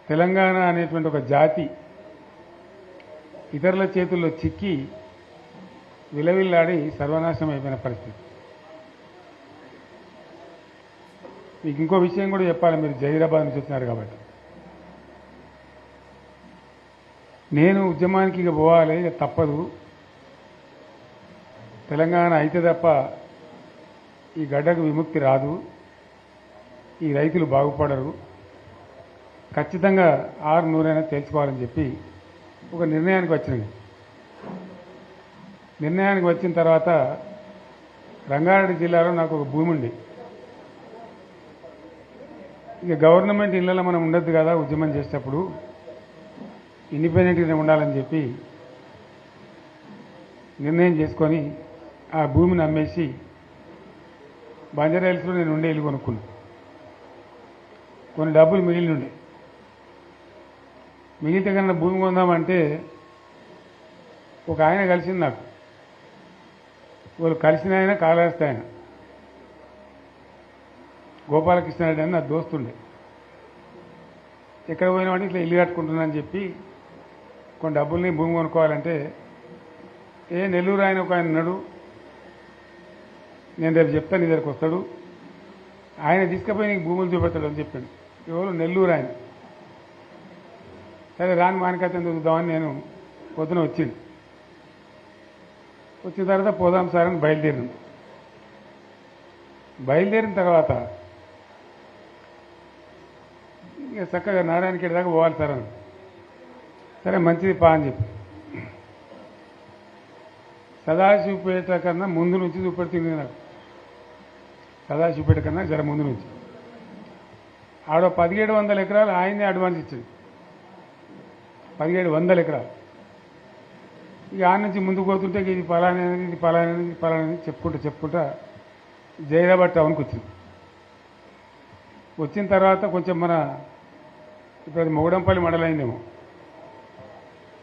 తెలంగాణ అనేటువంటి ఒక జాతి ఇతరుల చేతుల్లో చిక్కి విలవిల్లాడి సర్వనాశనం అయిపోయిన పరిస్థితి. మీకు ఇంకో విషయం కూడా చెప్పాలి, మీరు జహీరాబాద్ నుంచి వచ్చినారు కాబట్టి. నేను ఉద్యమానికి ఇక పోవాలి, ఇక తప్పదు, తెలంగాణ అయితే తప్ప ఈ గడ్డకు విముక్తి రాదు, ఈ రైతులు బాగుపడరు, ఖచ్చితంగా 600 తేల్చుకోవాలని చెప్పి ఒక నిర్ణయానికి వచ్చింది. నిర్ణయానికి వచ్చిన తర్వాత రంగారెడ్డి జిల్లాలో నాకు ఒక భూమి ఉంది. ఇక గవర్నమెంట్ ఇళ్లలో మనం ఉండొద్దు కదా ఉద్యమం చేసేటప్పుడు, ఇండిపెండెంట్గానే ఉండాలని చెప్పి నిర్ణయం చేసుకొని ఆ భూమిని అమ్మేసి బంజారాహిల్స్లో నేను ఉండే ఇల్లు కొనుక్కున్నాను. కొన్ని డబ్బులు మిగిలినుండే, మిగిలితే కన్నా భూమి కొందామంటే ఒక ఆయన కలిసింది నాకు. వాళ్ళు కలిసిన ఆయన కాళహస్తి ఆయన గోపాలకృష్ణారెడ్డి అని నా దోస్తుండే. ఎక్కడ పోయినామంటే ఇట్లా ఇల్లు కట్టుకుంటున్నా అని చెప్పి కొన్ని డబ్బుల్ని భూమి కొనుక్కోవాలంటే, నెల్లూరు ఆయన ఒక ఆయన ఉన్నాడు, నేను రేపు చెప్తాను, నీ దగ్గరికి వస్తాడు, ఆయన తీసుకుపోయి నీకు భూములు చూపెడతాడు అని చెప్పాడు. ఎవరు? నెల్లూరు ఆయన. సరే రాని మానికైతే చూద్దామని నేను పొద్దున వచ్చింది. వచ్చిన తర్వాత పోదాం సార్ అని బయలుదేరినాం. బయలుదేరిన తర్వాత ఇక చక్కగా నారాయణఖేడ్ దాకా పోవాలి సార్ అని. సరే మంచిది పా అని చెప్పి సదాశివపేట కన్నా ముందు నుంచి చూపెడుతుంది నాకు. సదాశివపేట కన్నా జర ముందు నుంచి ఆడ 1700 ఎకరాలు ఆయనే అడ్వాన్స్ ఇచ్చాడు. 1700 ఎకరాలు. ఇక ఆ నుంచి ముందుకు పోతుంటే ఇది పలానది, ఇది పలానది, ఇది పలానది చెప్పుకుంటా జైరాబాద్ టౌన్కి వచ్చింది. వచ్చిన తర్వాత కొంచెం ఇప్పుడు అది మొగడంపల్లి మండలం అయిందేమో,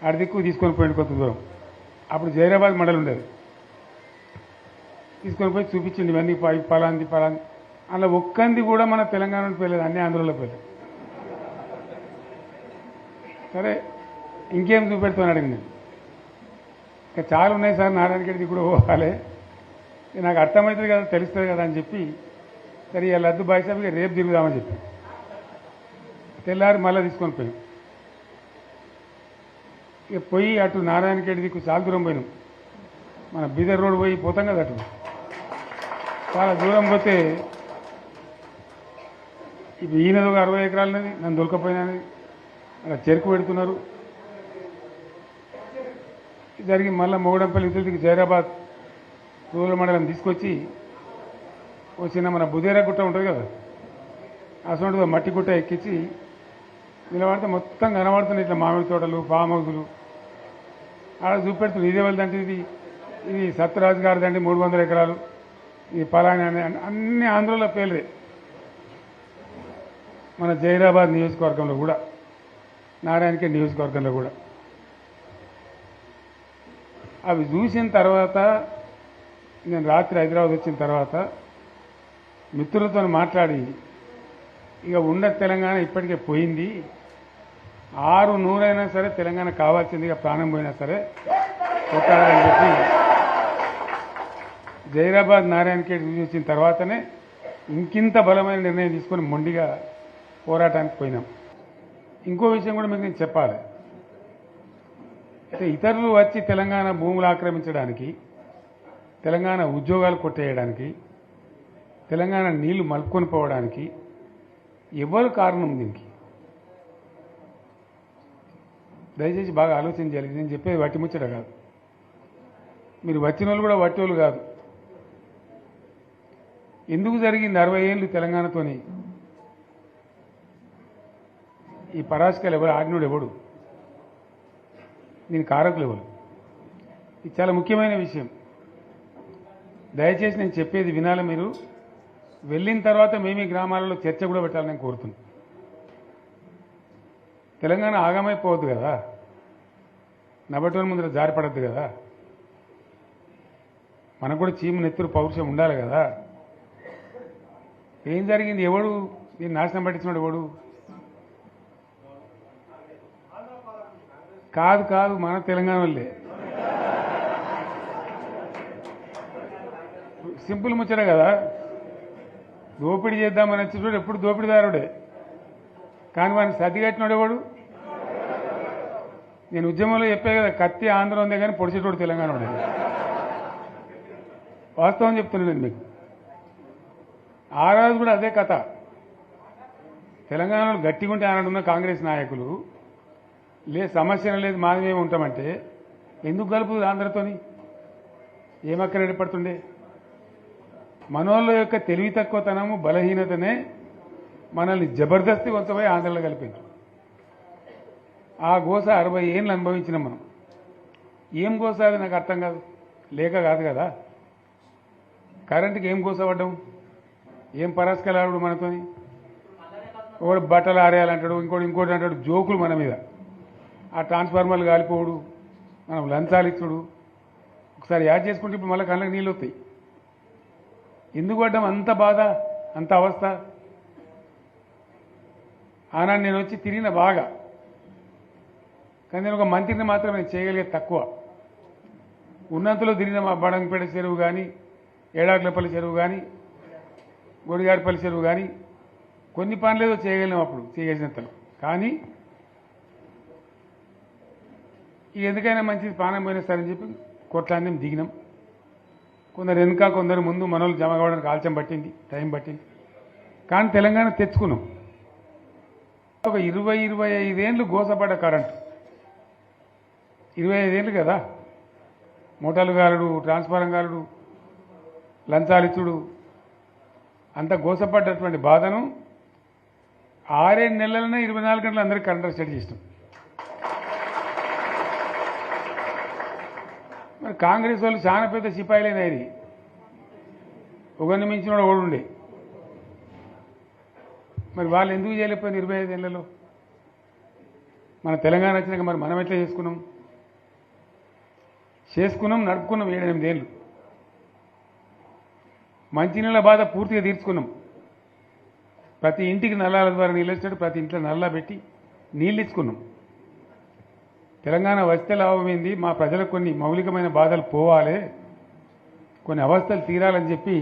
ఆడ దిక్కు తీసుకొని పోయింది కొంత దూరం. అప్పుడు జైరాబాద్ మండలం ఉండేది. తీసుకొని పోయి చూపించండి ఇవన్నీ పలాంది పలాంది. అలా ఒక్కంది కూడా మన తెలంగాణలో పోయలేదు, అన్ని ఆంధ్రలో పోయలేదు. సరే ఇంకేం చూపెడుతున్నాను అడిగింది. ఇంకా చాలా ఉన్నాయి సార్, నారాయణఖేడ్కి కూడా పోవాలి, నాకు అర్థమవుతుంది కదా, తెలుస్తుంది కదా అని చెప్పి సరే ఇక లద్దు బాయ్సాబ్ ఇక రేపు తిరుగుదామని చెప్పి తెల్లారి మళ్ళీ తీసుకొని పోయాం. ఇక పోయి అటు నారాయణఖేడ్ దిక్కు చాలా దూరం పోయినాం. మన బీదర్ రోడ్ పోయి పోతాం కదా, అటు చాలా దూరం పోతే ఇప్పుడు ఈయనది ఒక 60 ఎకరాలనేది నన్ను దొరకపోయినది అలా చెరుకు పెడుతున్నారు. జరిగి మళ్ళీ మొగడంపల్లి ఇతరులకి జైరాబాద్ రూరల్ మండలం తీసుకొచ్చి వచ్చిన మన బుదేరా గుట్ట ఉంటుంది కదా, అసలు మట్టి గుట్ట ఎక్కించి నిలబడితే మొత్తం కనబడుతున్నాయి ఇట్లా మామిడి తోటలు, ఫామ్ హౌజులు. ఆడ చూపెడుతుంది ఇదే వాళ్ళదంటే ఇది సత్యరాజు గారిదండి 300 ఎకరాలు, ఇది పలానా అన్ని ఆంధ్రలో పేర్లే. మన జైరాబాద్ నియోజకవర్గంలో కూడా, నారాయణఖేడ్ నియోజకవర్గంలో కూడా. అవి చూసిన తర్వాత నేను రాత్రి హైదరాబాద్ వచ్చిన తర్వాత మిత్రులతో మాట్లాడి ఇక ఉన్న తెలంగాణ ఇప్పటికే పోయింది, 600 సరే తెలంగాణ కావాల్సింది, ఇక ప్రాణం పోయినా సరే కొట్టాలని చెప్పి జైరాబాద్ నారాయణఖేడ్ చూసి వచ్చిన తర్వాతనే ఇంకింత బలమైన నిర్ణయం తీసుకొని మొండిగా పోరాటానికి పోయినాం. ఇంకో విషయం కూడా మీకు నేను చెప్పాలి. అయితే ఇతరులు వచ్చి తెలంగాణ భూములు ఆక్రమించడానికి, తెలంగాణ ఉద్యోగాలు కొట్టేయడానికి, తెలంగాణ నీళ్లు మలుపుకొని పోవడానికి ఎవరు కారణం? దీనికి దయచేసి బాగా ఆలోచన చేయాలి. నేను చెప్పేది వట్టి ముచ్చట కాదు, మీరు వచ్చిన వాళ్ళు కూడా వట్టి వాళ్ళు కాదు. ఎందుకు జరిగింది 60 ఏళ్ళు తెలంగాణతోని? ఈ పరాశకాలు ఎవరు? ఆజ్ఞుడు ఎవడు? దీని కారకులు ఎవరు? ఇది చాలా ముఖ్యమైన విషయం. దయచేసి నేను చెప్పేది వినాలి. మీరు వెళ్ళిన తర్వాత మేమీ గ్రామాలలో చర్చ కూడా పెట్టాలని నేను కోరుతున్నాను. తెలంగాణ ఆగమైపోవద్దు కదా, నబటోని ముందర జారిపడద్దు కదా, మనకు కూడా చీము నెత్తురు పౌరుషం ఉండాలి కదా. ఏం జరిగింది? ఎవడు దీన్ని నాశనం పట్టించినాడు? ఎవడు? కాదు కాదు మన తెలంగాణ వాళ్ళే. సింపుల్ ముచ్చట కదా. దోపిడీ చేద్దామని వచ్చేటోడు ఎప్పుడు దోపిడీదారుడే, కానీ వాడిని సర్దిగట్టినోడు ఎవడు? నేను ఉద్యమంలో చెప్పే కదా, కత్తి ఆంధ్ర ఉందే కానీ పొడిచేటోడు తెలంగాణ వాడే. వాస్తవం చెప్తున్నాను నేను మీకు. ఆ రోజు కూడా అదే కథ. తెలంగాణలో గట్టిగా ఉంటే ఆనాడున్న కాంగ్రెస్ నాయకులు సమస్య లేదు మాది మేము ఉంటామంటే ఎందుకు కలుపుతుంది ఆంధ్రతోని? ఏమక్కడ ఏర్పడుతుండే? మనోళ్ళ యొక్క తెలివి తక్కువతనము బలహీనతనే మనల్ని జబర్దస్తి వంచబోయి ఆంధ్రలో కలిపించు. ఆ గోస 60 ఏళ్ళు అనుభవించినాం మనం. ఏం గోస అది నాకు అర్థం కాదు. లేక కాదు కదా. కరెంటుకి ఏం గోస పడ్డాం? ఏం పరాస్కలాడు మనతోని? ఒకడు బట్టలు ఆరేయాలంటాడు, ఇంకోటి అంటాడు. జోకులు మన మీద. ఆ ట్రాన్స్ఫార్మర్లు కాలిపోవడు, మనం లంచాలు ఇచ్చుడు. ఒకసారి యాడ్ చేసుకుంటే ఇప్పుడు మళ్ళీ కళ్ళకి నీళ్ళు వస్తాయి. ఎందుకు పడ్డాం అంత బాధ, అంత అవస్థ? ఆనాడు నేను వచ్చి తిరిగిన బాగా, కానీ నేను ఒక మంత్రిని మాత్రం నేను చేయగలిగేది తక్కువ. ఉన్నంతలో తిరిగిన మా బడంగపేట చెరువు కానీ, ఏడాకులపల్లి చెరువు కానీ, గొడిగాడిపల్లి చెరువు కానీ కొన్ని పనులేదో చేయగలిగినాం అప్పుడు చేసినంతలో. కానీ ఎందుకైనా మంచిది పానం పోయినా సరే అని చెప్పి కొట్లాన్ని దిగినాం. కొందరు వెనుక కొందరు ముందు మనోళ్ళు జమ కావడానికి ఆలస్యం పట్టింది, టైం పట్టింది. కానీ తెలంగాణ తెచ్చుకున్నాం. ఒక 20-25 ఏళ్ళు గోసపడ్డ కరెంటు. 25 ఏళ్ళు కదా. మూటలు గాలుడు, ట్రాన్స్ఫారం గాలుడు, లంచాలిచ్చుడు, అంత గోసపడ్డటువంటి బాధను 6-7 నెలలనే 24 గంటలు అందరికీ కరెంట్ స్టడీ చేసినాం. మరి కాంగ్రెస్ వాళ్ళు చాలా పెద్ద సిపాయిలైనది. ఒకరిని మించిన వాడు ఓడుండే. మరి వాళ్ళు ఎందుకు చేయలేకపోయింది 25 ఏళ్లలో? మన తెలంగాణ వచ్చినాక మరి మనం ఎట్లా చేసుకున్నాం నడుపుకున్నాం 7-8 ఏళ్ళు. మంచినీళ్ళ బాధ పూర్తిగా తీర్చుకున్నాం. ప్రతి ఇంటికి నల్లాల ద్వారా నీళ్ళు వచ్చాడు, ప్రతి ఇంట్లో నల్లా పెట్టి నీళ్ళు ఇచ్చుకున్నాం. తెలంగాణ వస్తే లాభమైంది, మా ప్రజలకు కొన్ని మౌలికమైన బాధలు పోవాలి, కొన్ని అవస్థలు తీరాలని చెప్పి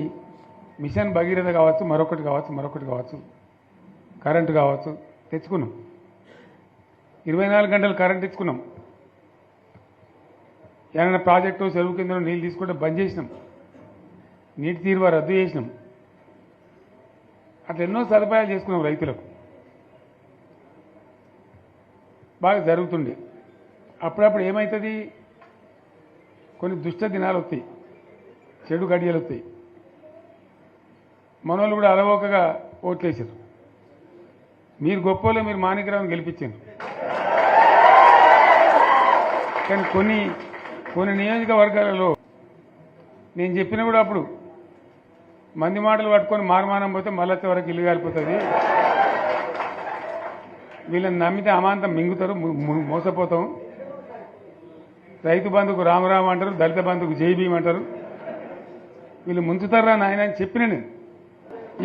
మిషన్ భగీరథ కావచ్చు, మరొకటి కావచ్చు, కరెంటు కావచ్చు తెచ్చుకున్నాం. 24 గంటలు కరెంట్ ఇచ్చుకున్నాం. ఏమైనా ప్రాజెక్టు చెరువు కింద నీళ్ళు తీసుకుంటే బంద్ చేసినాం. నీటి తీరువ రద్దు చేసినాం. అట్లా ఎన్నో సదుపాయాలు చేసుకున్నాం. రైతులకు బాగా జరుగుతుండే. అప్పుడప్పుడు ఏమవుతుంది, కొన్ని దుష్ట దినాలు వస్తాయి, చెడు గడియలు వస్తాయి. మనోళ్ళు కూడా అలవోకగా ఓట్లేసారు. మీరు గొప్పలో మీరు మాణిక్యరావుని గెలిపించారు. కానీ కొన్ని నియోజకవర్గాలలో నేను చెప్పినా కూడా అప్పుడు మంది మాటలు పట్టుకొని మారుమానం పోతే మళ్ళీ వరకు ఇల్లు కాలిపోతుంది, వీళ్ళని నమ్మితే అమాంతం మింగుతారు, మోసపోతాం. రైతు బంధుకు రామరామ అంటారు, దళిత బంధుకు జై భీమ్ అంటారు, వీళ్ళు ముంచుతారా నాయన అని చెప్పిన నేను.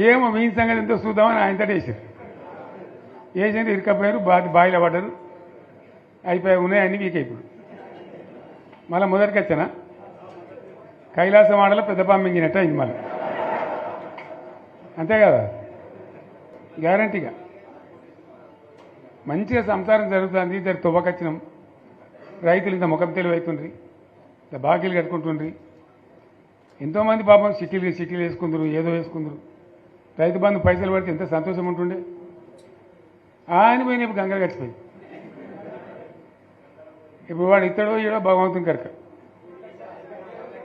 ఏమో మీ సంగతి ఎంతో చూద్దామని ఆయనతో వేసారు. వేసింది ఇరుకపోయారు, బాయిలో పడ్డారు, అయిపోయి ఉన్నాయి అన్ని వీక్. ఇప్పుడు మళ్ళీ మొదటికి వచ్చానా కైలాసం ఆడలో పెద్ద పామింగినట్టు అయింది మళ్ళీ. అంతే కదా, గ్యారంటీగా మంచిగా సంసారం జరుగుతుంది. ఇద్దరు తువ్వకొచ్చినాం. రైతులు ఇంత ముఖం తెలివి అవుతుండ్రి, ఇంత బాకీలు కట్టుకుంటుండ్రి. ఎంతోమంది పాపం సిటీలు వేసుకుందరు, ఏదో వేసుకుందరు. రైతు బంధు పైసలు పడితే ఎంత సంతోషం ఉంటుండే. ఆయన పోయిన ఇప్పుడు గంగలు గడిచిపోయింది. ఇప్పుడు వాడు ఇత్తడో ఏడో భగవంతుని కనుక